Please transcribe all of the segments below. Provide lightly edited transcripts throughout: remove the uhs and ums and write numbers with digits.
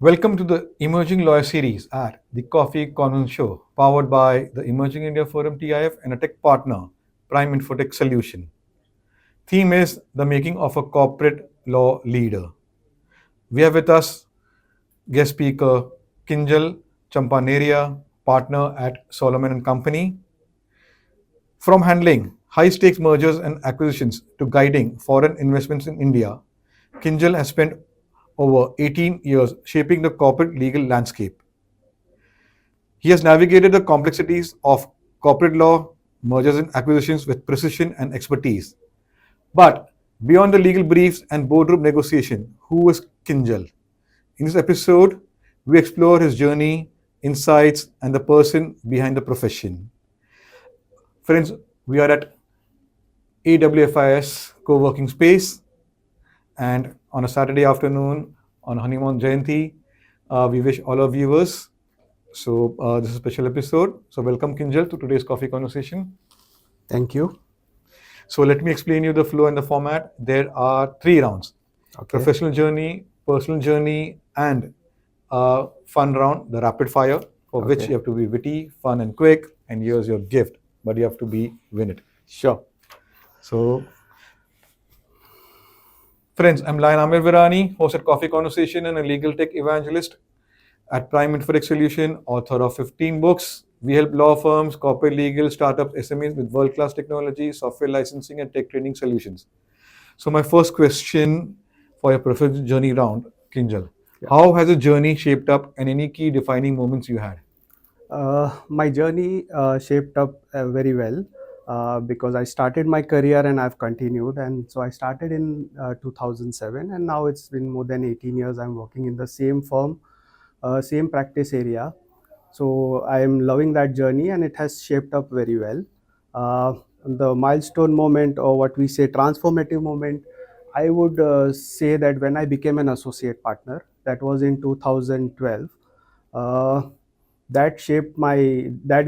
Welcome to the Emerging Lawyer series at the Coffee Conversation Show, powered by the Emerging India Forum TIF and a tech partner, Prime Infotech Solution. Theme is the making of a corporate law leader. We have with us guest speaker Kinjal Champaneria, partner at Solomon and Company. From handling high stakes mergers and acquisitions to guiding foreign investments in India, Kinjal has spent over 18 years shaping the corporate legal landscape. He has navigated the complexities of corporate law, mergers and acquisitions with precision and expertise. But beyond the legal briefs and boardroom negotiation, who is Kinjal? In this episode, we explore his journey, insights, and the person behind the profession. Friends, we are at AWFIS co-working space, and on a Saturday afternoon on Hanuman Jayanti, we wish all our viewers. This is a special episode. So welcome Kinjal to today's coffee conversation. Thank you. So let me explain you the flow and the format. There are three rounds: Okay. professional journey, personal journey, and fun round, the rapid fire, for which Okay. you have to be witty, fun, and quick. And here's your gift, but you have to win it. Sure. So, friends, I'm Lion Amir Virani, host at Coffee Conversation and a legal tech evangelist at Prime Infotech Solution, author of 15 books. We help law firms, corporate legal, startups, SMEs with world-class technology, software licensing, and tech training solutions. So my first question for your professional journey round, Kinjal, Yeah. how has the journey shaped up and any key defining moments you had? My journey shaped up very well because I started my career and I've continued. And so I started in 2007, and now it's been more than 18 years. I'm working in the same firm, same practice area. So I am loving that journey, and it has shaped up very well. Uh, the milestone moment, or what we say, transformative moment, I would say that when I became an associate partner, that was in 2012. Uh, that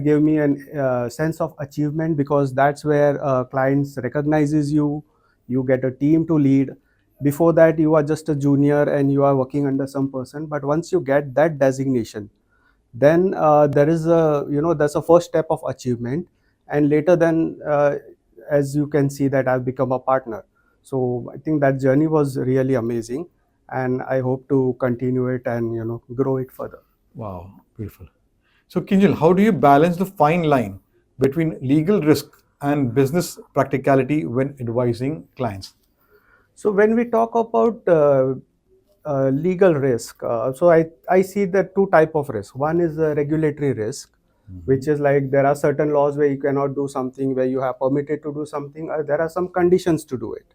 gave me an sense of achievement, because that's where clients recognizes you. You get a team to lead. Before that, you are just a junior and you are working under some person, but once you get that designation, then there is a, that's a first step of achievement. And later, then as you can see, that I've become a partner. So I think that journey was really amazing, and I hope to continue it and grow it further. Wow, beautiful. So Kinjal, how do you balance the fine line between legal risk and business practicality when advising clients? So when we talk about legal risk, I see the two type of risk. One is the regulatory risk, which is like there are certain laws where you cannot do something, where you have permitted to do something, or there are some conditions to do it.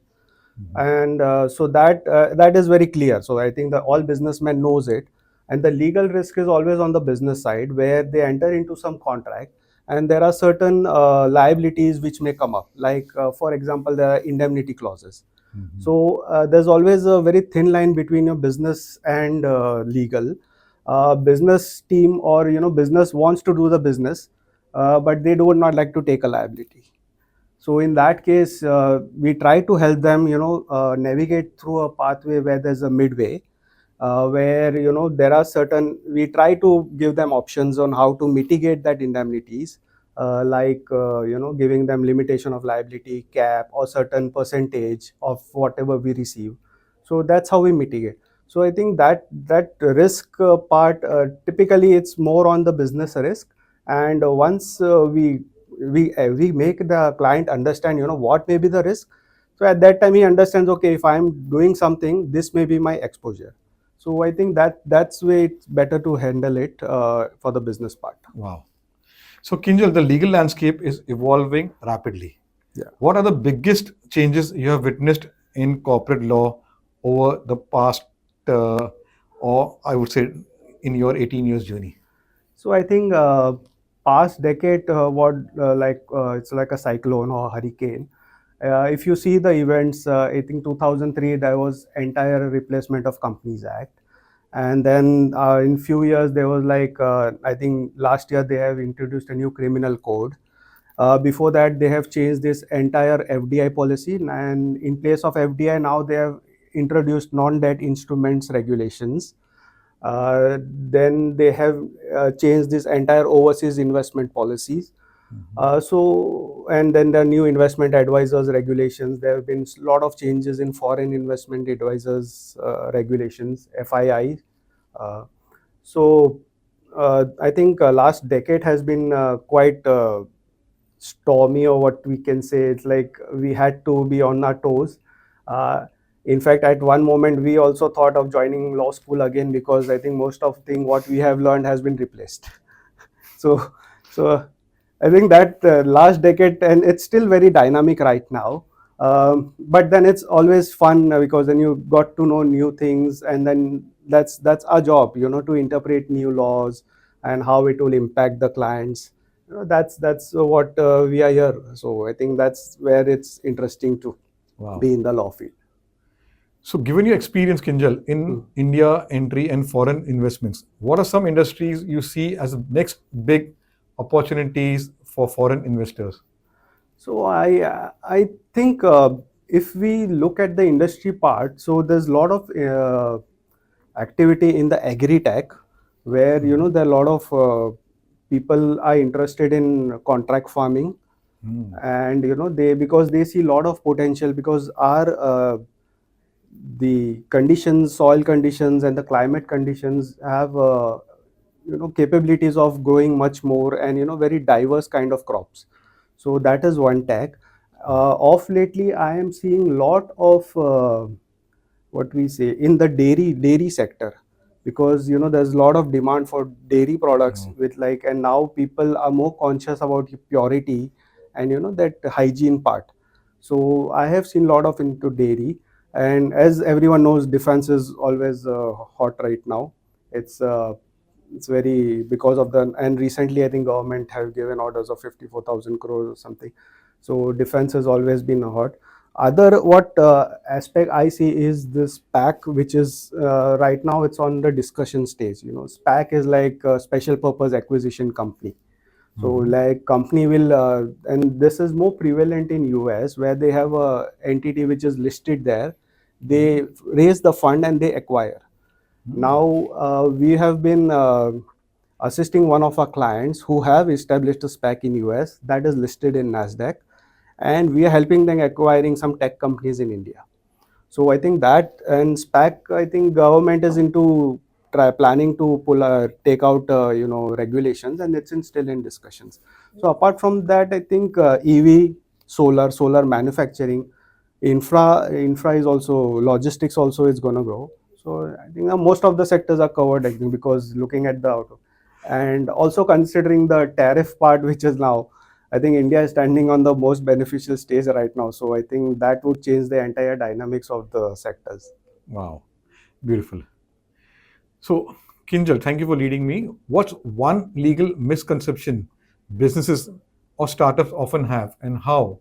And so that is very clear. So I think that all businessmen knows it. And the legal risk is always on the business side, where they enter into some contract, and there are certain liabilities which may come up, like for example, there are indemnity clauses. So there's always a very thin line between your business and legal. Business team, or business wants to do the business, but they do not like to take a liability. So in that case, we try to help them, navigate through a pathway where there's a midway, where there are certain. We try to give them options on how to mitigate that indemnities, like giving them limitation of liability, cap, or certain percentage of whatever we receive. So that's how we mitigate. So I think that risk part, typically it's more on the business risk. And once we make the client understand what may be the risk, so at that time he understands, okay, if I'm doing something, this may be my exposure. So I think that's way it's better to handle it for the business part. Wow. So Kinjal, the legal landscape is evolving rapidly. Yeah. What are the biggest changes you have witnessed in corporate law over the past, or I would say, in your 18 years journey? So I think past decade, it's like a cyclone or hurricane. If you see the events, I think 2003 there was entire replacement of Companies Act, and then in few years there was like I think last year they have introduced a new criminal code. Before that, they have changed this entire FDI policy, and in place of FDI now they have introduced non-debt instruments regulations. Then they have changed this entire overseas investment policies. And then the new investment advisors regulations. There have been a lot of changes in foreign investment advisors regulations, FII. Uh, I think last decade has been quite stormy, or what we can say. It's like we had to be on our toes. Uh, in fact, at one moment, we also thought of joining law school again, because I think most of thing what we have learned has been replaced. So, so I think that last decade, and it's still very dynamic right now. But then it's always fun, because then you got to know new things, and then that's our job, to interpret new laws and how it will impact the clients. That's what we are here. So I think that's where it's interesting to Wow. be in the law field. So, given your experience, Kinjal, in Mm. India entry and foreign investments, what are some industries you see as the next big opportunities for foreign investors? So I think if we look at the industry part, so there's a lot of activity in the agri-tech, where there are a lot of people are interested in contract farming. Hmm. And they, because they see a lot of potential, because our the conditions, soil conditions and the climate conditions have capabilities of growing much more, and very diverse kind of crops. So that is one tech. Of lately I am seeing lot of what we say in the dairy sector, because there's a lot of demand for dairy products, Oh. with like, and now people are more conscious about purity and that hygiene part. So I have seen a lot of into dairy. And as everyone knows, defense is always hot right now. It's uh, it's very, because of the, and recently I think government have given orders of 54,000 crores or something. So defense has always been hot. Other what aspect I see is this SPAC, which is right now it's on the discussion stage. SPAC is like a special purpose acquisition company. So Mhm. like company will, and this is more prevalent in US, where they have a entity which is listed there. They raise the fund and they acquire. Hmm. Now we have been assisting one of our clients who have established a SPAC in US that is listed in Nasdaq, and we are helping them acquiring some tech companies in India. So I think that, and SPAC, I think government is into planning to take out regulations, and it's still in discussions. So apart from that, I think EV, solar manufacturing, infra is also, logistics also is going to grow. So I think most of the sectors are covered, I think, because looking at the outlook, and also considering the tariff part, which is now, I think India is standing on the most beneficial stage right now. So I think that would change the entire dynamics of the sectors. Wow. Beautiful. So, Kinjal, thank you for leading me. What's one legal misconception businesses or startups often have, and how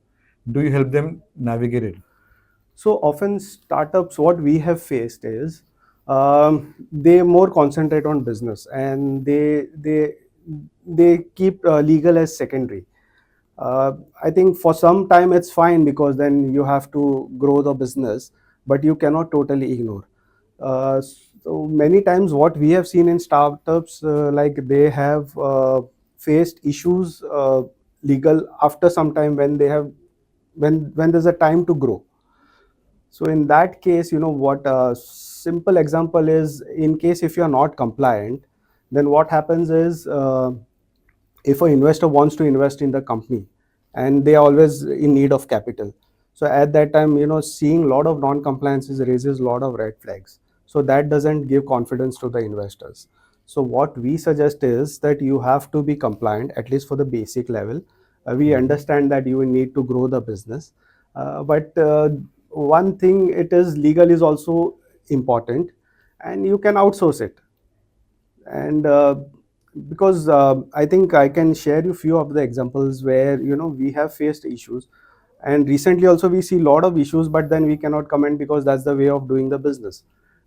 do you help them navigate it? So often startups, what we have faced is they more concentrate on business, and they keep legal as secondary. I think for some time it's fine, because then you have to grow the business, but you cannot totally ignore. So many times, what we have seen in startups, like they have faced issues legal after some time, when they have, when there's a time to grow. So in that case, what a simple example is, in case if you are not compliant, then what happens is, if an investor wants to invest in the company, and they are always in need of capital, so at that time, seeing a lot of non-compliances raises a lot of red flags. So that doesn't give confidence to the investors. So what we suggest is that you have to be compliant, at least for the basic level. We Mhm. understand that you will need to grow the business, but one thing, it is legal is also important, and you can outsource it. And because I think I can share you few of the examples where we have faced issues. And recently also we see a lot of issues, but then we cannot comment, because that's the way of doing the business.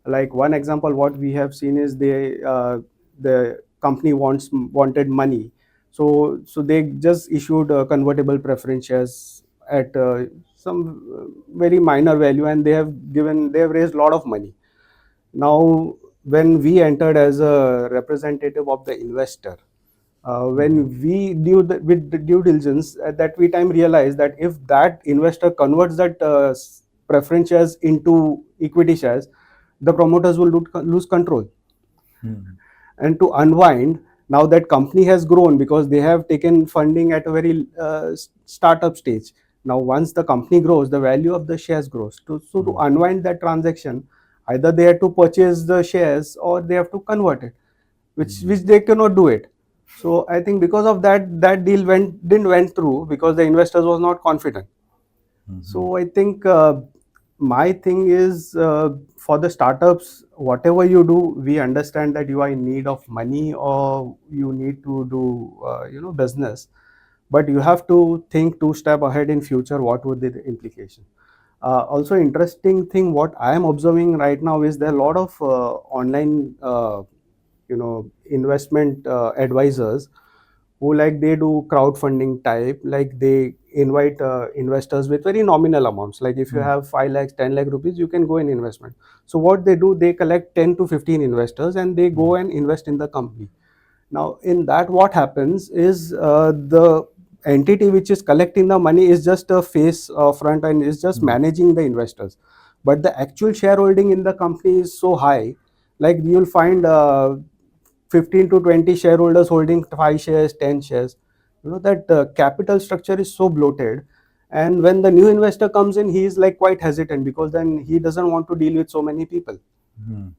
Like one example what we have seen is, the company wanted money. So they just issued convertible preference shares at some very minor value, and they have raised a lot of money. Now when we entered as a representative of the investor, when we with the due diligence at that we time realized that if that investor converts that preference shares into equity shares, the promoters will lose control. And to unwind, now that company has grown because they have taken funding at a very startup stage. Now once the company grows, the value of the shares grows. To unwind that transaction, either they have to purchase the shares or they have to convert it, which they cannot do it. So I think because of that, that deal didn't went through because the investors was not confident. So I think my thing is, for the startups, whatever you do, we understand that you are in need of money or you need to do business, but you have to think two step ahead in future. What would be the implication? Also, interesting thing what I am observing right now is there are a lot of online investment advisors who, like, they do crowdfunding type, like they invite investors with very nominal amounts, like if you have 5 lakhs 10 lakh rupees, you can go in investment. So what they do, they collect 10 to 15 investors and they go and invest in the company. Now in that, what happens is, the entity which is collecting the money is just a face front and is just managing the investors, but the actual shareholding in the company is so high. Like you'll find 15 to 20 shareholders holding 5 shares 10 shares. That capital structure is so bloated, and when the new investor comes in, he is like quite hesitant because then he doesn't want to deal with so many people.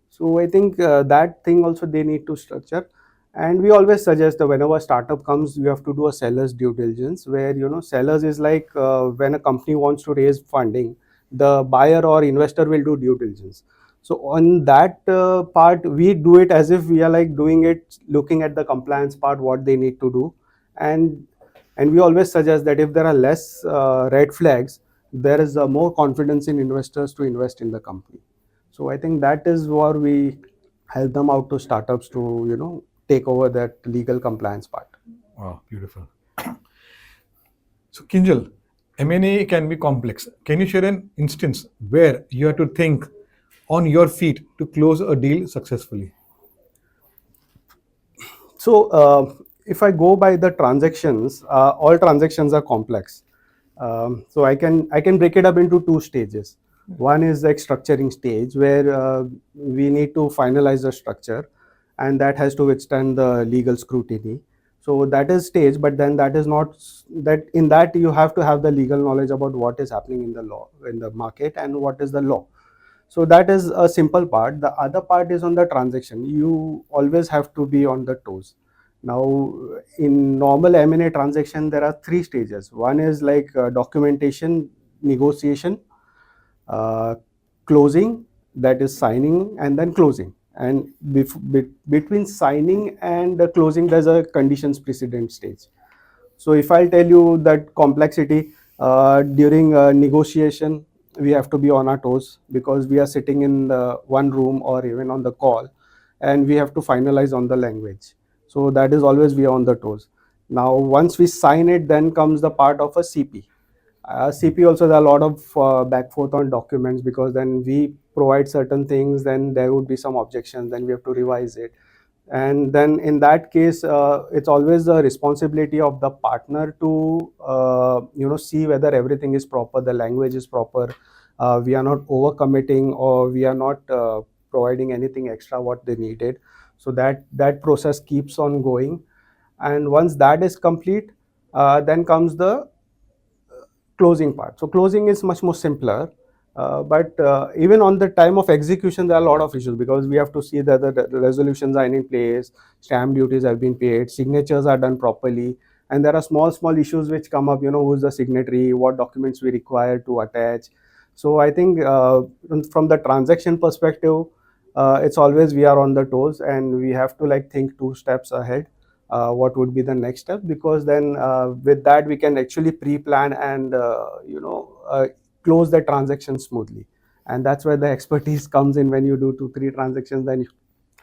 So I think that thing also they need to structure. And we always suggest that whenever startup comes, you have to do a seller's due diligence, where sellers is like, when a company wants to raise funding, the buyer or investor will do due diligence. So on that part, we do it as if we are like doing it, looking at the compliance part, what they need to do. And we always suggest that if there are less red flags, there is more confidence in investors to invest in the company. So I think that is where we help them out to startups to take over that legal compliance part. Wow, beautiful. So, Kinjal, M&A can be complex. Can you share an instance where you had to think on your feet to close a deal successfully? So if I go by the transactions, all transactions are complex. So I can break it up into two stages. One is the structuring stage, where we need to finalize the structure, and that has to withstand the legal scrutiny. So that is stage, but then that is not that in that you have to have the legal knowledge about what is happening in the law, in the market, and what is the law. So that is a simple part. The other part is on the transaction. You always have to be on the toes. Now, in normal M&A transaction, there are three stages. One is like documentation, negotiation, uh, closing, that is signing, and then closing. And between signing and closing, there's a conditions precedent stage. So if I'll tell you that complexity, during negotiation, we have to be on our toes because we are sitting in the one room or even on the call, and we have to finalize on the language. So that is always we are on the toes. Now, once we sign it, then comes the part of a CP. CP also, there are a lot of back forth on documents because then we provide certain things, then there would be some objections, then we have to revise it. And then in that case, it's always the responsibility of the partner to see whether everything is proper, the language is proper, we are not over committing, or we are not providing anything extra what they needed. So that process keeps on going. And once that is complete, then comes the closing part. So closing is much more simpler. But even on the time of execution, there are a lot of issues because we have to see that the resolutions are in place, stamp duties have been paid, signatures are done properly, and there are small issues which come up. Who's the signatory, what documents we require to attach. So I think from the transaction perspective, it's always we are on the toes, and we have to like think two steps ahead. What would be the next step, because then with that we can actually pre-plan and close the transaction smoothly. And that's where the expertise comes in. When you do 2 3 transactions, then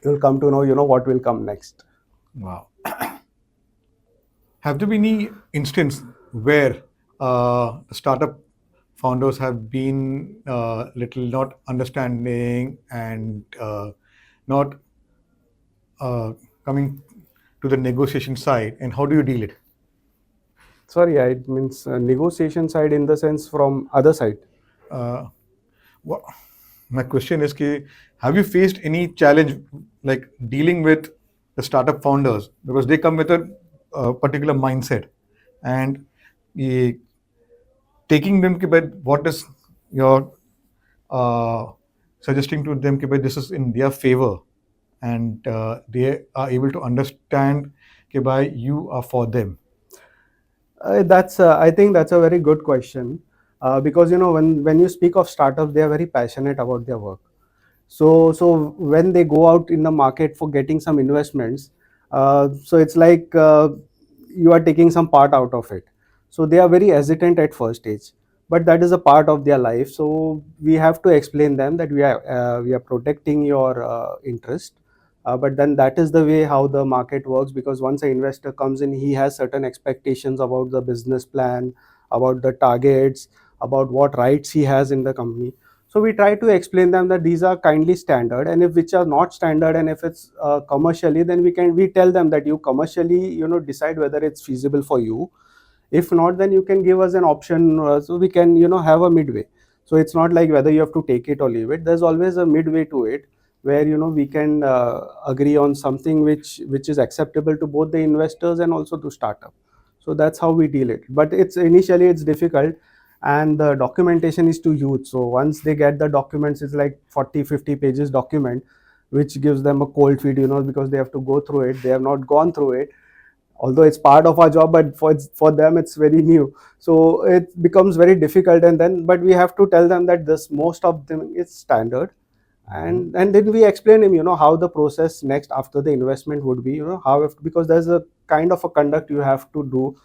you'll come to know what will come next. Wow. Have there been any instance where the startup founders have been little not understanding and not uh, coming to the negotiation side, and how do you deal it? Sorry, I means negotiation side in the sense from other side. Uh, wha- my question is, have you faced any challenge like dealing with the startup founders because they come with a particular mindset and eh, taking them कि भाई what is your uh, suggesting to them कि भाई this is in their favor and they are able to understand कि भाई you are for them. That's I think that's a very good question, because when you speak of startups, they are very passionate about their work. So when they go out in the market for getting some investments, so it's like you are taking some part out of it. So they are very hesitant at first stage, but that is a part of their life. So we have to explain them that we are protecting your interest. But then that is the way how the market works, because once an investor comes in, he has certain expectations about the business plan, about the targets, about what rights he has in the company. So we try to explain them that these are kindly standard, and if which are not standard, and if it's commercially, then we tell them that you commercially decide whether it's feasible for you. If not, then you can give us an option, so we can have a midway. So it's not like whether you have to take it or leave it. There's always a midway to it, where we can agree on something which is acceptable to both the investors and also to startup. So that's how we deal it, but it's initially it's difficult, and the documentation is too huge. So once they get the documents, it's like 40-50 pages document, which gives them a cold feet, because they have to go through it. They have not gone through it, although it's part of our job, but for them it's very new. So it becomes very difficult, and then but we have to tell them that this most of them is standard. And then we explain him how the process next after the investment would be, how because there's a kind of a conduct you have to do.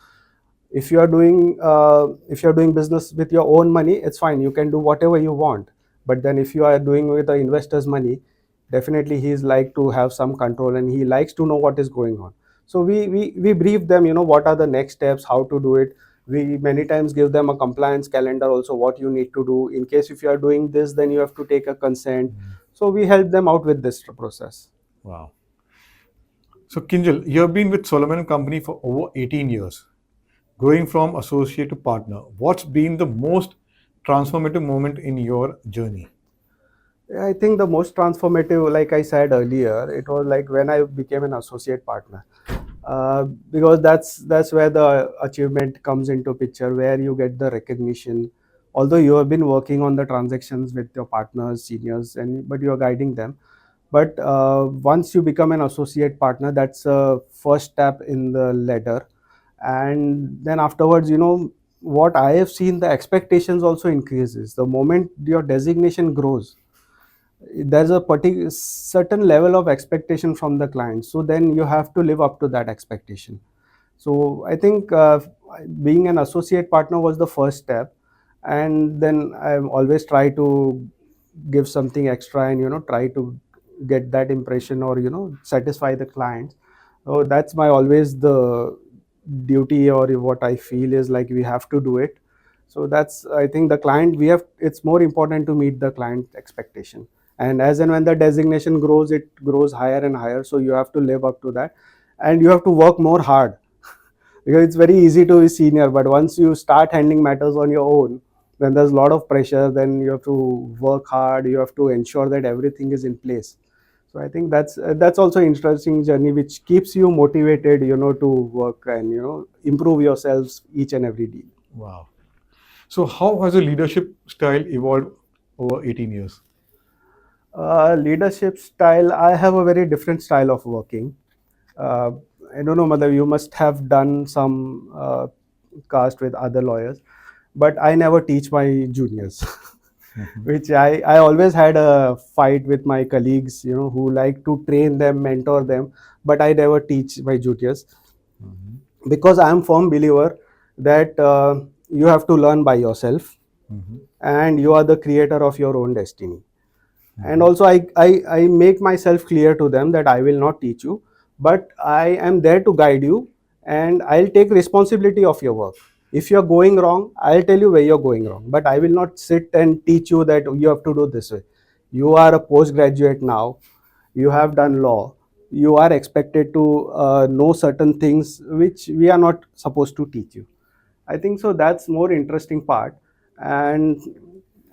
If you're doing business with your own money, it's fine, you can do whatever you want. But then if you are doing with the investor's money, definitely he's like to have some control, and he likes to know what is going on. So we brief them, what are the next steps, how to do it. We many times give them a compliance calendar also, what you need to do in case if you are doing this, then you have to take a consent. So we help them out with this process. Wow. So Kinjal, you have been with Solomon and Company for over 18 years, growing from associate to partner. What's been the most transformative moment in your journey? I think the most transformative, like I said earlier, it was like when I became an associate partner, because that's where the achievement comes into picture, where you get the recognition. Although you have been working on the transactions with your partners, seniors, and but you are guiding them. But once you become an associate partner, that's a first step in the ladder, and then afterwards, what I have seen, the expectations also increases the moment your designation grows. There's a particular certain level of expectation from the client, so then you have to live up to that expectation. So I think being an associate partner was the first step, and then I always try to give something extra, and try to get that impression, or satisfy the client. So that's my always the duty, or what I feel is like we have to do it. So that's, I think, the client, we have, it's more important to meet the client expectation. And as and when the designation grows, it grows higher and higher, so you have to live up to that, and you have to work more hard. Because it's very easy to be senior, but once you start handling matters on your own, then there's a lot of pressure. Then you have to work hard, you have to ensure that everything is in place. So I think that's also interesting journey, which keeps you motivated, to work and improve yourselves each and every day. Wow. So how has your leadership style evolved over 18 years? Leadership style, I have a very different style of working. uh, I don't know, Mother, you must have done some cast with other lawyers, but I never teach my juniors. Which I always had a fight with my colleagues, who like to train them, mentor them, but I never teach my juniors, Mhm. because I am firm believer that you have to learn by yourself, Mhm. and you are the creator of your own destiny. And Mhm. also I make myself clear to them that I will not teach you, but I am there to guide you, and I'll take responsibility of your work. If you're going wrong, I'll tell you where you're going wrong, but I will not sit and teach you that you have to do this way. You are a postgraduate now, you have done law, you are expected to know certain things which we are not supposed to teach you. I think so that's more interesting part. And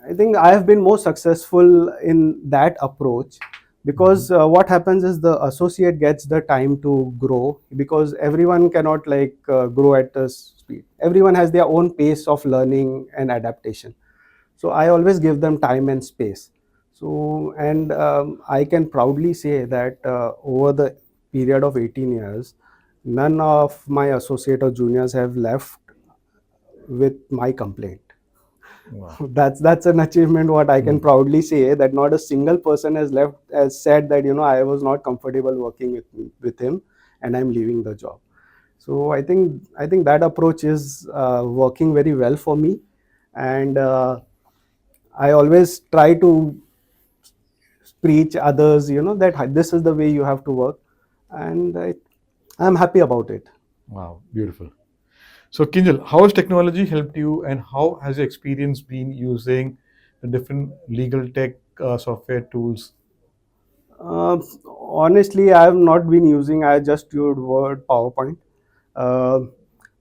I think I have been more successful in that approach, because what happens is the associate gets the time to grow, because everyone cannot like grow at the speed. Everyone has their own pace of learning and adaptation. So I always give them time and space. So, and I can proudly say that over the period of 18 years, none of my associate or juniors have left with my complaint. Wow. That's an achievement what I can Mm. proudly say, that not a single person has left has said that, I was not comfortable working with him and I'm leaving the job. So I think that approach is working very well for me. And I always try to preach others, that this is the way you have to work. And I'm happy about it. Wow, beautiful. So, Kinjal, how has technology helped you, and how has your experience been using the different legal tech software tools? Uh, Honestly, I have not been using. I just used Word, PowerPoint. Uh,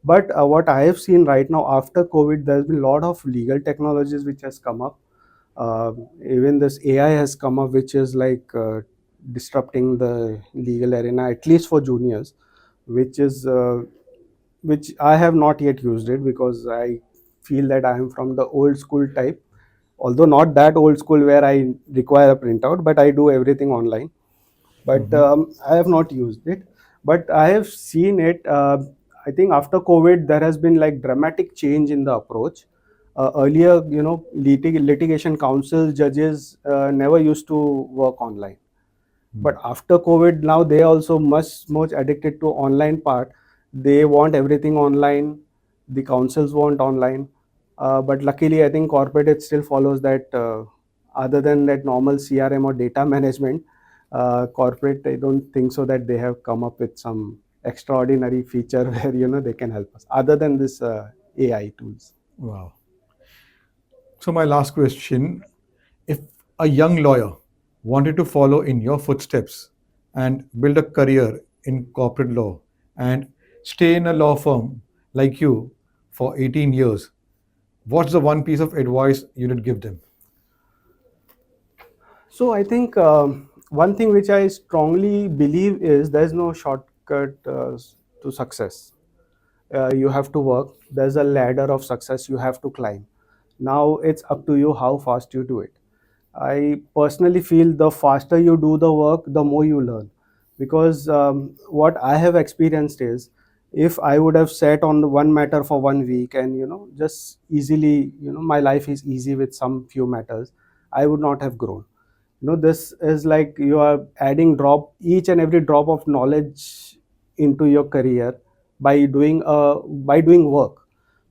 but what I have seen right now after COVID, there's been a lot of legal technologies which has come up. Even this AI has come up, which is like disrupting the legal arena, at least for juniors, which is which I have not yet used it, because I feel that I am from the old school type. Although not that old school where I require a printout, but I do everything online. But Mm-hmm. I have not used it. But I have seen it. I think after COVID, there has been like dramatic change in the approach. Earlier, litigation counsel judges never used to work online. But after COVID, now they also much addicted to online part. They want everything online. The councils want online. But luckily, I think corporate it still follows that. Other than that normal CRM or data management, corporate, I don't think so that they have come up with some extraordinary feature where they can help us. Other than this AI tools. Wow. So, my last question, if a young lawyer wanted to follow in your footsteps and build a career in corporate law and stay in a law firm like you for 18 years, what's the one piece of advice you'd give them? So I think one thing which I strongly believe is there's no shortcut to success. You have to work. There's a ladder of success you have to climb. Now it's up to you how fast you do it. I personally feel the faster you do the work, the more you learn. Because what I have experienced is, if I would have sat on the one matter for 1 week and just easily, my life is easy with some few matters, I would not have grown. This is like you are adding drop each and every drop of knowledge into your career by doing work.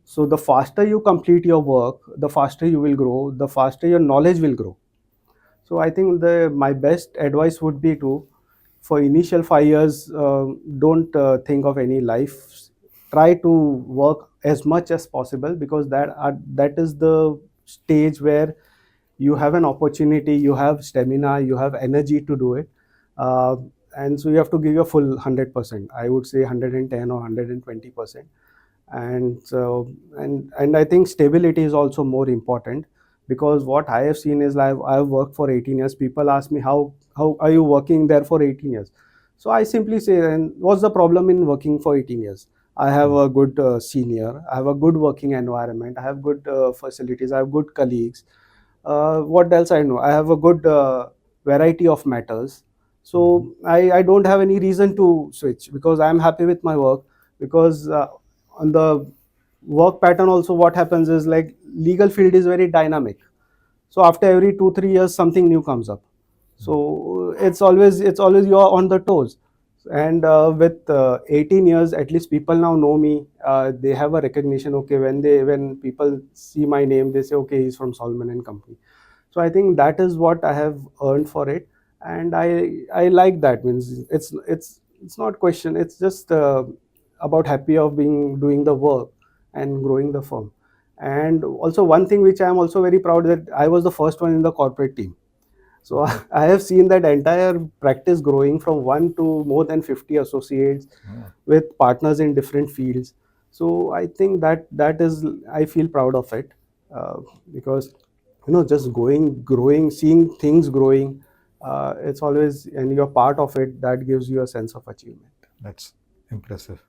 So the faster you complete your work, the faster you will grow, the faster your knowledge will grow. So I think the my best advice would be to, for initial 5 years, don't think of any life. Try to work as much as possible, because that is the stage where you have an opportunity, you have stamina, you have energy to do it. Uh, and so you have to give your full 100%. I would say 110 or 120%. And so and I think stability is also more important, because what I have seen is, I've worked for 18 years. People ask me, how are you working there for 18 years? So I simply say, and what's the problem in working for 18 years? I have a good senior, I have a good working environment, I have good facilities, I have good colleagues. What else I know? I have a good variety of matters. Mhm. So I don't have any reason to switch, because I'm happy with my work. Because on the work pattern also, what happens is, like, legal field is very dynamic. So after every 2 3 years something new comes up. So it's always you're on the toes. And with 18 years, at least people now know me. They have a recognition. Okay, when people see my name, they say, okay, he's from Solomon and Company. So I think that is what I have earned for it. And I like that. Means it's not question, it's just about happy of being doing the work and growing the firm. And also one thing which I am also very proud, that I was the first one in the corporate team. So I have seen that entire practice growing from one to more than 50 associates Wow. with partners in different fields. So I think that is, I feel proud of it, uh, because just going, growing, seeing things growing, it's always, and you're part of it, that gives you a sense of achievement. That's impressive.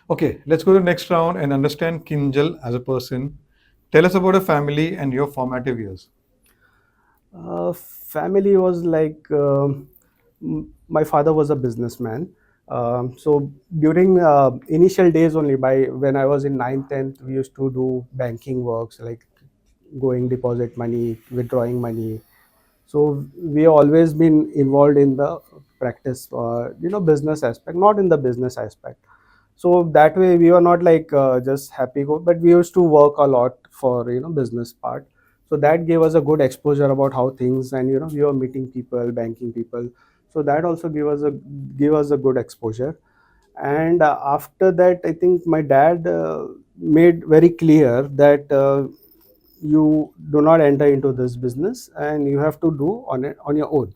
Okay, let's go to the next round and understand Kinjal as a person. Tell us about a family and your formative years. Family was like, my father was a businessman. So during initial days only, by when I was in 9th, 10th, we used to do banking works like going deposit money, withdrawing money. So we always been involved in the practice, business aspect, not in the business aspect. So that way we were not like just happy go, but we used to work a lot for business part. So that gave us a good exposure about how things, and we were meeting people, banking people. So that also gave us a good exposure. And after that, I think my dad made very clear that you do not enter into this business, and you have to do on it on your own.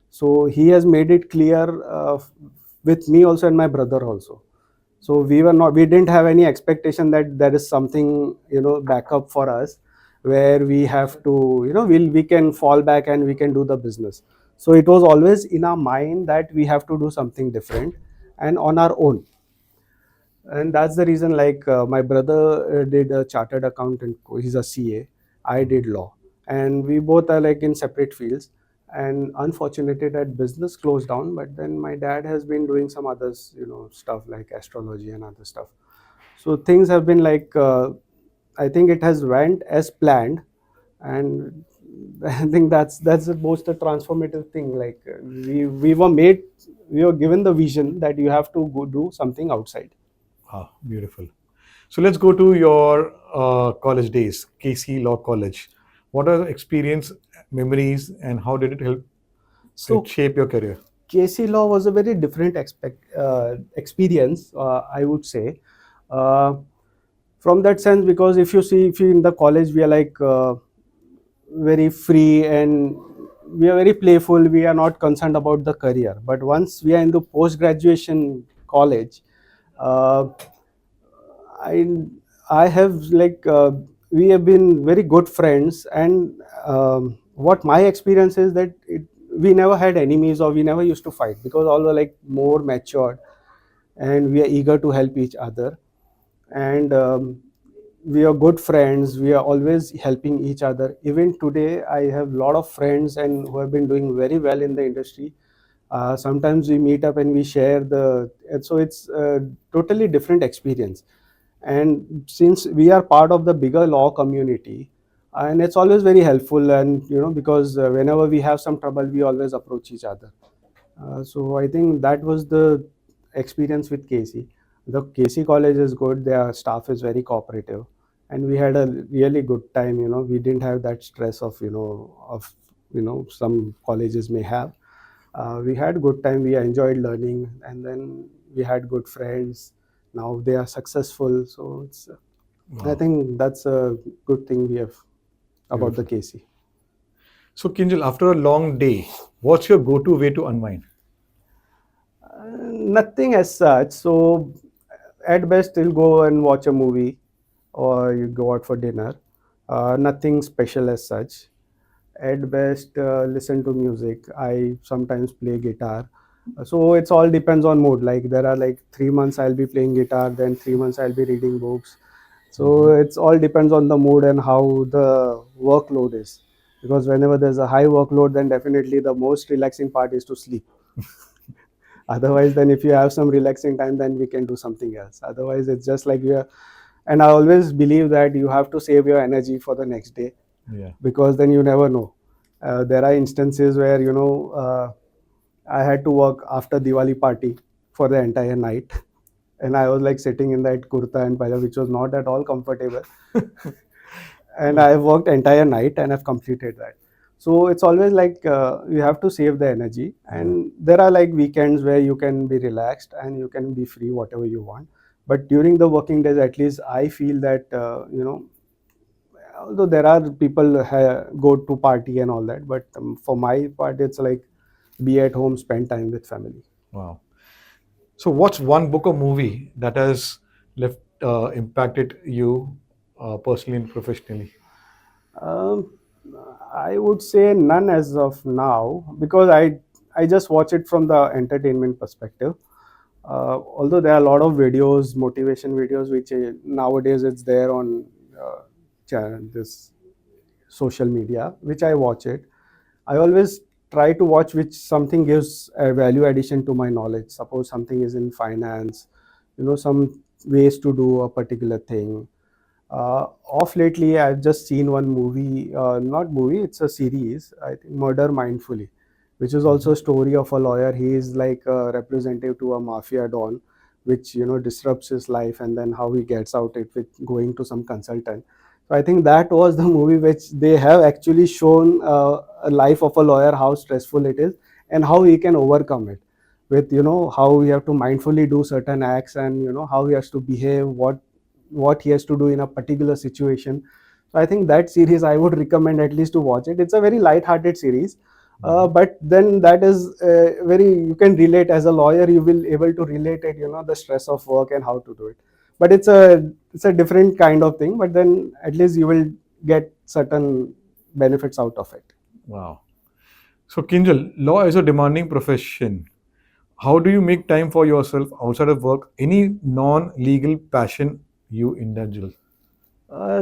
So he has made it clear, with me also and my brother also. So we didn't have any expectation that there is something backup for us, where we have to, we can fall back and we can do the business. So it was always in our mind that we have to do something different and on our own. And that's the reason, like, my brother did a chartered accountant, he's a CA. I did law, and we both are like in separate fields. And unfortunately that business closed down, but then my dad has been doing some others, stuff like astrology and other stuff. So things have been like, I think it has went as planned. And I think that's the most a transformative thing. Like, we were given the vision that you have to go do something outside. Ah, beautiful. So let's go to your college days, KC Law College. What are the experience, memories, and how did it help it So shape your career? KC Law was a very different experience, I would say, uh, from that sense, because if you in the college, we are like, very free, and we are very playful. We are not concerned about the career. But once we are in the post graduation college, uh, I I have like, we have been very good friends. And what my experience is that we never had enemies, or we never used to fight, because all were like more matured, and we are eager to help each other. And we are good friends. We are always helping each other. Even today, I have a lot of friends and who have been doing very well in the industry. Sometimes we meet up and we share and so it's a totally different experience. And since we are part of the bigger law community, and it's always very helpful, and because whenever we have some trouble, we always approach each other. So I think that was the experience with KC. The KC college is good. Their staff is very cooperative, and we had a really good time. We didn't have that stress of some colleges may have. We had good time. We enjoyed learning, and then we had good friends. Now they are successful, so it's. I Wow, think that's a good thing we have about the beautiful. KC. So, Kinjal, after a long day, what's your go-to way to unwind? Nothing as such. So at best, you'll go and watch a movie, or you go out for dinner. Nothing special as such. At best, listen to music. I sometimes play guitar. So it's all depends on mood. Like, there are like 3 months I'll be playing guitar, then 3 months I'll be reading books. So Mhm. it's all depends on the mood and how the workload is. Because whenever there's a high workload, then definitely the most relaxing part is to sleep. Otherwise, then if you have some relaxing time, then we can do something else. Otherwise, it's just like we are. And I always believe that you have to save your energy for the next day, Yeah. because then you never know. There are instances where I had to work after Diwali party for the entire night, and I was like sitting in that kurta and pajama, which was not at all comfortable. And I worked entire night and I've completed that. So it's always like, you have to save the energy, Yeah. and there are like weekends where you can be relaxed and you can be free whatever you want. But during the working days, at least I feel that although there are people go to party and all that, but for my part, it's like be at home, spend time with family. Wow. So, what's one book or movie that has left impacted you personally and professionally? Um, I would say none as of now, because I just watch it from the entertainment perspective. Although there are a lot of videos, motivation videos, which nowadays it's there on this social media, which I watch it. I always try to watch which something gives a value addition to my knowledge. Suppose something is in finance, some ways to do a particular thing. Off lately, I've just seen one movie, not movie, it's a series, I think Murder Mindfully, which is also a story of a lawyer. He is like a representative to a mafia don, which disrupts his life, and then how he gets out it with going to some consultant. So I think that was the movie which they have actually shown a life of a lawyer, how stressful it is, and how he can overcome it with how he have to mindfully do certain acts, and how he has to behave, what he has to do in a particular situation. So I think that series I would recommend at least to watch it. It's a very light-hearted series, but then that is very, you can relate as a lawyer. You will able to relate it, the stress of work and how to do it. But it's a different kind of thing. But then at least you will get certain benefits out of it. Wow. So, Kinjal, law is a demanding profession. How do you make time for yourself outside of work? Any non legal passion you indulge?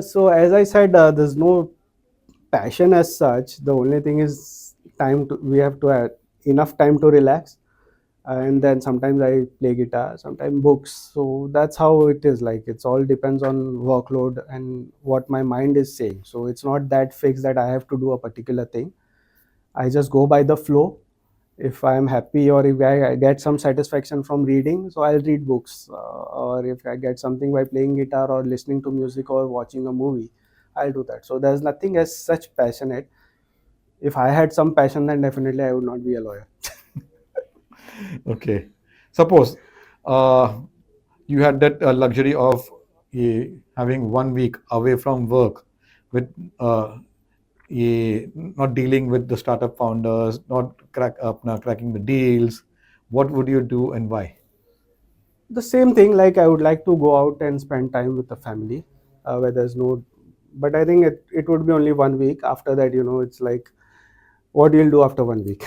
So as I said, there's no passion as such. The only thing is time to we have to have enough time to relax, and then sometimes I play guitar, sometimes books. So that's how it is. Like, it's all depends on workload and what my mind is saying. So it's not that fixed that I have to do a particular thing. I just go by the flow. If I am happy, or if I get some satisfaction from reading, so I'll read books, or if I get something by playing guitar or listening to music or watching a movie, I'll do that. So there's nothing as such passionate. If I had some passion, then definitely I would not be a lawyer. Okay. Suppose you had that luxury of having 1 week away from work with not dealing with the startup founders, not cracking the deals. What would you do and why? The same thing, like I would like to go out and spend time with the family, where there's no, but I think it would be only 1 week. After that, it's like, what you'll do after 1 week.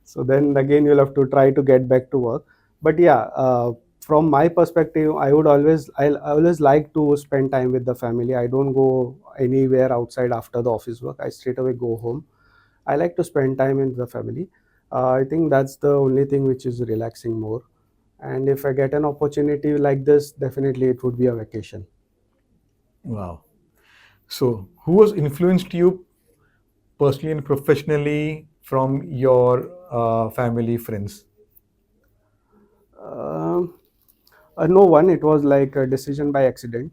So then again you'll have to try to get back to work. But yeah, from my perspective, I always like to spend time with the family. I don't go anywhere outside after the office work. I straight away go home. I like to spend time in the family. I think that's the only thing which is relaxing more. And if I get an opportunity like this, definitely it would be a vacation. Wow. So, who has influenced you personally and professionally from your family, friends? Um, no one. It was like a decision by accident.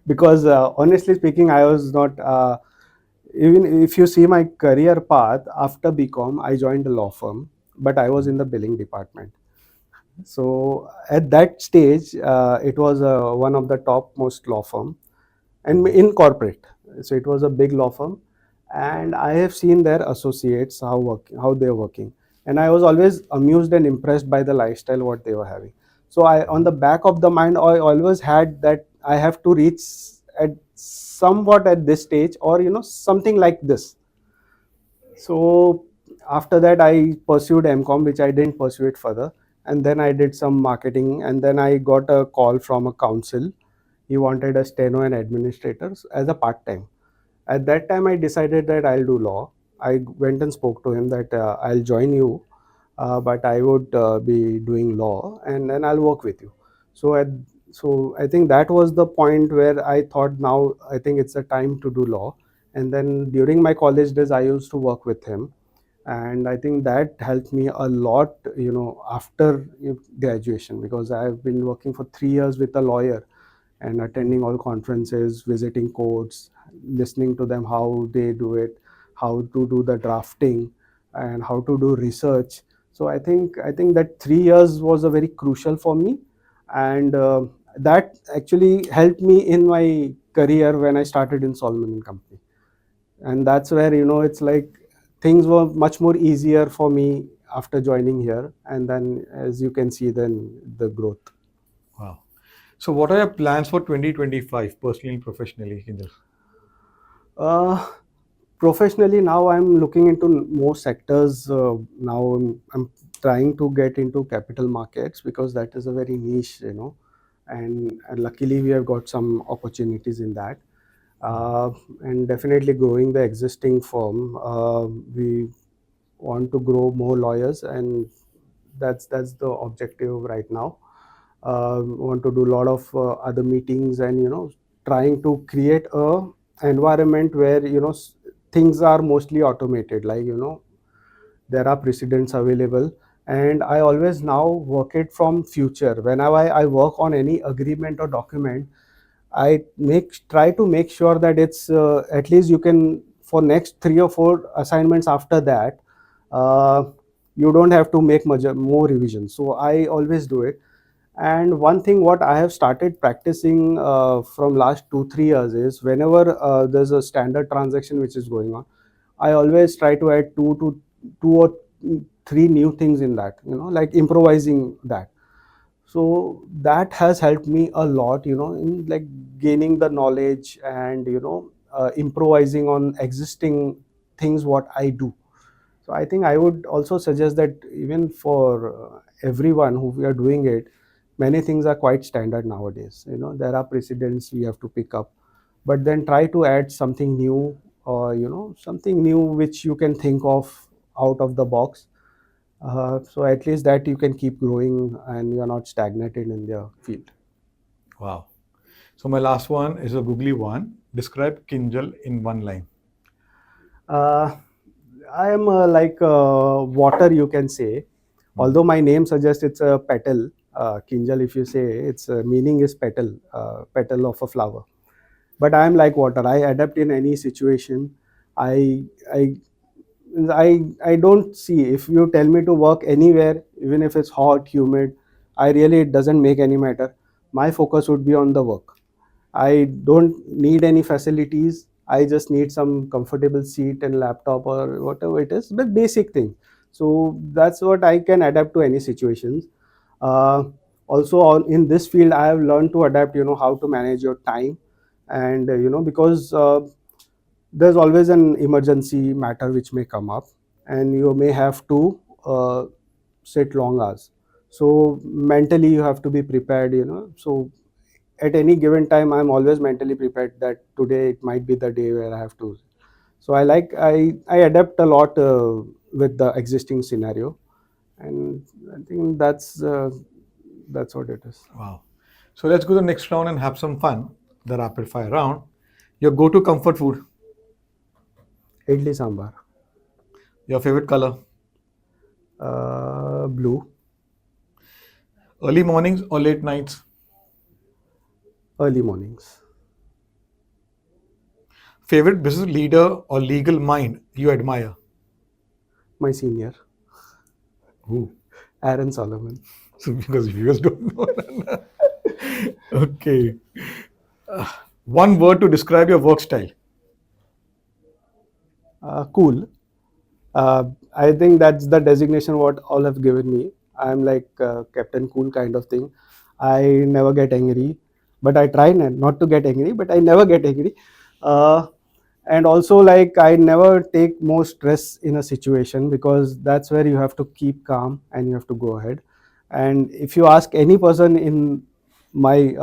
Because honestly speaking, I was not. Even if you see my career path after BCom, I joined a law firm, but I was in the billing department. So at that stage, it was one of the top most law firm, and in corporate. So it was a big law firm, and I have seen their associates how they're working, and I was always amused and impressed by the lifestyle what they were having. So I, on the back of the mind, I always had that I have to reach at somewhat at this stage, or something like this. So after that, I pursued MCom, which I didn't pursue it further. And then I did some marketing, and then I got a call from a council. He wanted a steno and administrators as a part time. At that time, I decided that I'll do law. I went and spoke to him that I'll join you, but I would be doing law, and then I'll work with you. So so I think that was the point where I thought, now I think it's a time to do law. And then during my college days, I used to work with him, and I think that helped me a lot, after graduation, because I've been working for 3 years with a lawyer, and attending all conferences, visiting courts, listening to them how they do it, how to do the drafting, and how to do research. So I think that 3 years was a very crucial for me, and that actually helped me in my career when I started in Solomon and Company. And that's where, it's like things were much more easier for me after joining here. And then, as you can see, then the growth. Wow. So, what are your plans for 2025, personally and professionally, Kinjal? Uh, Professionally, now I'm looking into more sectors. Now I'm trying to get into capital markets because that is a very niche, and luckily we have got some opportunities in that. And definitely growing the existing firm. We want to grow more lawyers, and that's the objective right now. Want to do a lot of other meetings, and trying to create a environment where things are mostly automated, like there are precedents available. And I always now work it from future. Whenever I work on any agreement or document, I try to make sure that it's at least you can, for next 3 or 4 assignments after that, uh, you don't have to make much more revisions. So I always do it. And one thing what I have started practicing from last 2 3 years is, whenever there's a standard transaction which is going on, I always try to add two or three new things in that, like improvising that. So that has helped me a lot, in like gaining the knowledge, and improvising on existing things what I do. So I think I would also suggest that even for everyone who we are doing it, many things are quite standard nowadays. There are precedents we have to pick up, but then try to add something new, or something new which you can think of out of the box. So at least that you can keep growing and you are not stagnated in the field. Wow. So, my last one is a googly one. Describe Kinjal in one line. Uh, I am like water, you can say. Hmm. Although my name suggests it's a petal, Kinjal, if you say, its meaning is petal, petal of a flower. But I am like water. I adapt in any situation. I I I don't see, if you tell me to work anywhere, even if it's hot, humid, I really, it doesn't make any matter. My focus would be on the work. I don't need any facilities. I just need some comfortable seat and laptop or whatever it is, but basic thing. So that's what I can adapt to any situations. Uh, Also, in this field, I have learned to adapt. How to manage your time, and because there's always an emergency matter which may come up, and you may have to sit long hours. So mentally, you have to be prepared. So at any given time, I'm always mentally prepared that today it might be the day where I have to. So I adapt a lot with the existing scenario, and I think that's what it is. Wow. So, let's go to the next round and have some fun. The rapid fire round. Your go to comfort food, Idli sambar, your favorite color, blue, early mornings or late nights, early mornings, favorite business leader or legal mind you admire. my senior, Who? Aaron Solomon. So, because viewers don't know. Okay. One word to describe your work style. Cool. I think that's the designation what all have given me. I'm like Captain Cool kind of thing. I never get angry, but I try not to get angry, but I never get angry. Uh, and also, like, I never take more stress in a situation, because that's where you have to keep calm and you have to go ahead. And if you ask any person in my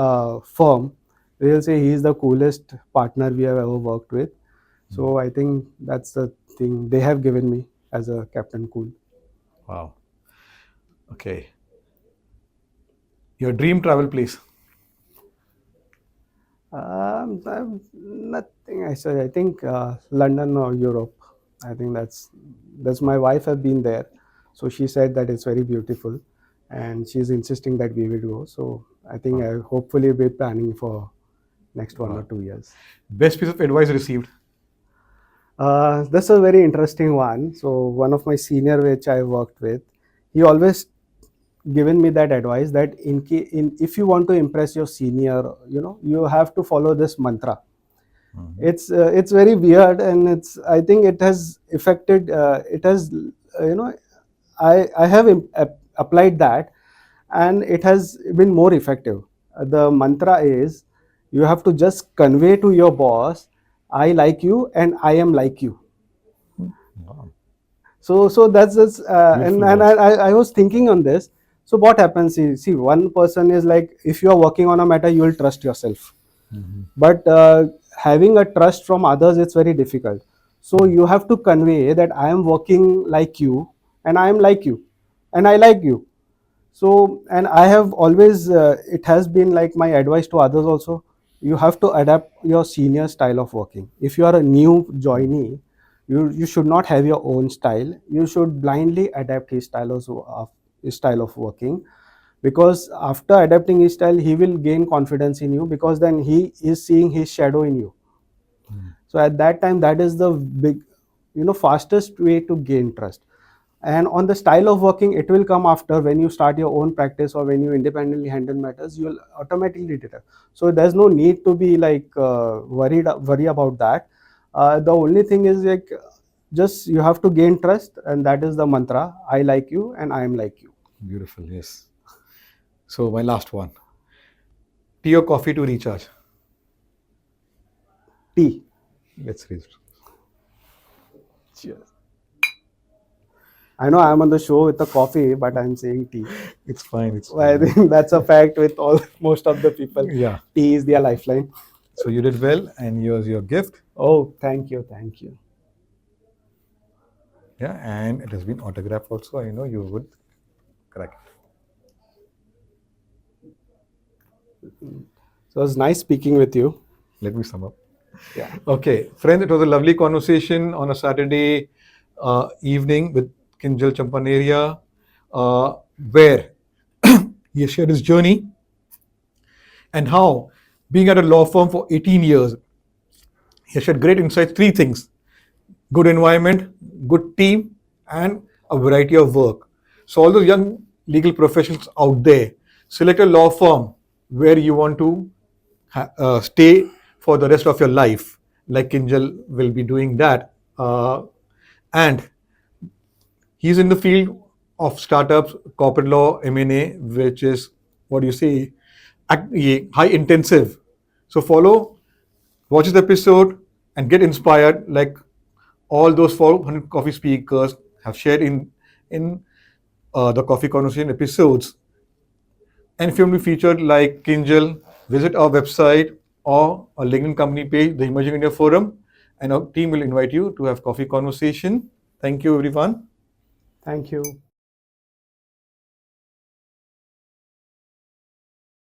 firm, they'll say he is the coolest partner we have ever worked with. So I think that's the thing they have given me as a Captain Cool. Wow. Okay. Your dream travel place. Nothing. I said. I think London or Europe. I think that's my wife have been there, so she said that it's very beautiful, and she's insisting that we will go. So I think Wow. I hopefully be planning for next 1 or 2 years. Best piece of advice received. That's a very interesting one. So one of my senior which I worked with, he always given me that advice that if you want to impress your senior, you have to follow this mantra. It's very weird, and I think it has affected. It has I have applied that, and it has been more effective. The mantra is, you have to just convey to your boss, I like you and I am like you. Wow. So that's just and Beautiful words. I was thinking on this. So what happens is, see, one person is like, if you are working on a matter, you will trust yourself. But having a trust from others, it's very difficult. So you have to convey that I am working like you and I am like you and I like you. So, and I have always, it has been like my advice to others also, you have to adapt your senior style of working. If you are a new joinee, you should not have your own style. You should blindly adapt his style of working, because after adapting his style, he will gain confidence in you, because then he is seeing his shadow in you. So at that time, that is the big, fastest way to gain trust. And on the style of working, it will come after, when you start your own practice or when you independently handle matters, you will automatically detect. So there's no need to be like worry about that. The only thing is like, just you have to gain trust, and that is the mantra, I like you and I am like you. Beautiful, yes. So my last one. Tea or coffee to recharge? Tea. Let's raise it. Cheers. I know I'm on the show with the coffee, but I'm saying tea. It's fine. It's I fine. think that's a fact with most of the people. Yeah. Tea is their lifeline. So you did well, and here's your gift. Oh, thank you, thank you. Yeah, and it has been autographed also. I know you would crack it. So it was nice speaking with you. Let me sum up. Yeah. Okay, friends, it was a lovely conversation on a Saturday evening with Kinjal Champaneria, where he shared his journey and how, being at a law firm for 18 years, he shared great insights. Three things: good environment, good team, and a variety of work. So, all those young legal professionals out there, select a law firm where you want to stay for the rest of your life, like Kinjal will be doing that. And he's in the field of startups, corporate law, M&A, which is what you say, high intensive. So follow, watch this episode, and get inspired like all those 400 coffee speakers have shared in the Coffee Conversation episodes. And if you want to be featured like Kinjal, visit our website or our LinkedIn company page, the Emerging India Forum, and our team will invite you to have coffee conversation. Thank you, everyone. Thank you.